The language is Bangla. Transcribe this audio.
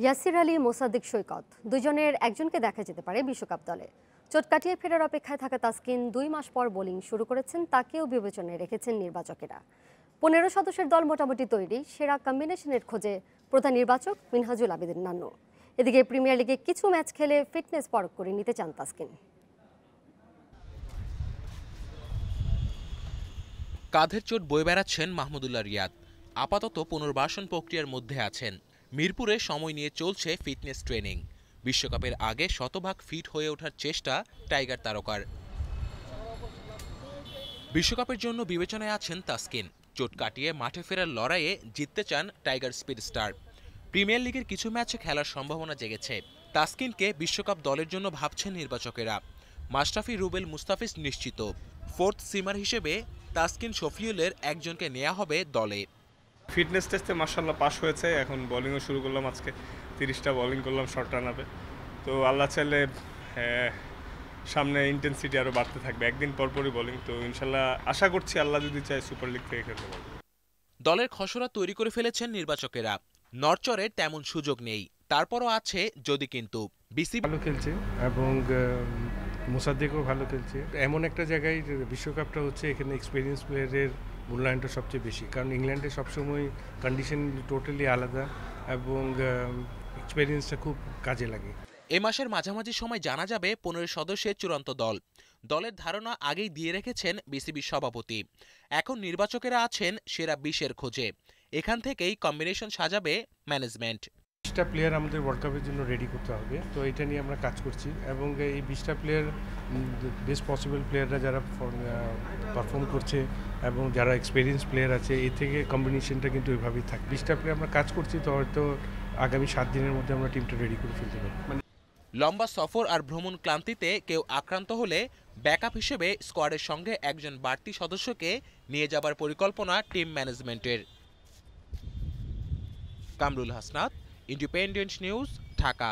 ইয়াসির আলী, মোসাদ্দেক সৈকত দুজনের একজনকে দেখা যেতে পারে বিশ্বকাপ দলে। চোট কাটিয়ে ফেরার অপেক্ষায় থাকা তাসকিন 2 মাস পর বোলিং শুরু করেছেন, তাকেও বিবেচনায় রেখেছেন নির্বাচকেরা। 15 সদস্যের দল মোটামুটি তৈরি, সেরা কম্বিনেশনের খোঁজে প্রধান নির্বাচক মিনহাজুল আবেদিন নান্নু। এদিকে প্রিমিয়ার লিগে কিছু ম্যাচ খেলে ফিটনেস পরখ করে নিতে চান তাসকিন। কাঁধের চোট বয়ে বেড়াচ্ছেন মাহমুদুল্লাহ রিয়াদ। আপাতত পুনর্বাসন প্রক্রিয়ার মধ্যে আছেন। মিরপুরে সময় নিয়ে চলছে ফিটনেস ট্রেনিং। বিশ্বকাপের আগে শতভাগ ফিট হয়ে ওঠার চেষ্টা টাইগার তারকার। বিশ্বকাপের জন্য বিবেচনায় আছেন তাসকিন। চোট কাটিয়ে মাঠে ফেরার লড়াইয়ে জিততে চান টাইগার স্পিড স্টার। প্রিমিয়ার লিগের কিছু ম্যাচে খেলার সম্ভাবনা জেগেছে। তাসকিনকে বিশ্বকাপ দলের জন্য ভাবছেন নির্বাচকেরা। মাশরাফি, রুবেল, মুস্তাফিজ নিশ্চিত। ফোর্থ সিমার হিসেবে তাসকিন, শফিউলের একজনকে নেওয়া হবে দলে। ফিটনেস টেস্টে মাশাআল্লাহ পাস হয়েছে। এখন বোলিংও শুরু করলাম, আজকে 30টা বোলিং করলাম শর্ট রান আপে। তো আল্লাহ চাইলে সামনে ইন্টেন্সিটি আরও বাড়তে থাকবে, একদিন পরপরই বোলিং। তো ইনশাল্লাহ আশা করছি আল্লাহ যদি চায় সুপার লিগ থেকে খেলতে পারবো। দলের খসড়া তৈরি করে ফেলেছেন নির্বাচকেরা। নড়চড়ে তেমন সুযোগ নেই, তারপরও আছে যদি কিন্তু। বিসিবি ভালো খেলছে এবং মোসাদ্দেকও ভালো খেলছে। এমন একটা জায়গায় বিশ্বকাপটা হচ্ছে, এখানে এক্সপিরিয়েন্স প্লেয়ারের মূল্যায়নটা সবচেয়ে বেশি, কারণ ইংল্যান্ডে সবসময় কন্ডিশন টোটালি আলাদা এবং এক্সপিরিয়েন্সটা খুব কাজে লাগে। এ মাসের মাঝামাঝি সময় জানা যাবে 15 সদস্যের চূড়ান্ত দল। দলের ধারণা আগেই দিয়ে রেখেছেন বিসিবির সভাপতি। এখন নির্বাচকেরা আছেন সেরা 20-এর খোঁজে। এখান থেকেই কম্বিনেশন সাজাবে ম্যানেজমেন্ট। 20টা প্লেয়ার আমাদের ওয়ার্ল্ড কাপের জন্য রেডি করতে হবে, তো এটা নিয়ে আমরা কাজ করছি এবং এই 20টা প্লেয়ার বেস্ট পসিবল প্লেয়াররা যারা পারফর্ম করছে এবং যারা এক্সপিরিয়েন্স প্লেয়ার আছে, এই থেকে কম্বিনেশনটা কিন্তু ওইভাবেই থাকে। 20টা প্লেয়ার আমরা কাজ করছি, তো হয়তো আগামী 7 দিনের মধ্যে আমরা টিমটা রেডি করে ফেলতে পারবো। লম্বা সফর আর ভ্রমণ ক্লান্তিতে কেউ আক্রান্ত হলে ব্যাকআপ হিসেবে স্কোয়াডের সঙ্গে একজন বাড়তি সদস্যকে নিয়ে যাবার পরিকল্পনা টিম ম্যানেজমেন্টের। Kamrul Hasnat, independent news, Dhaka.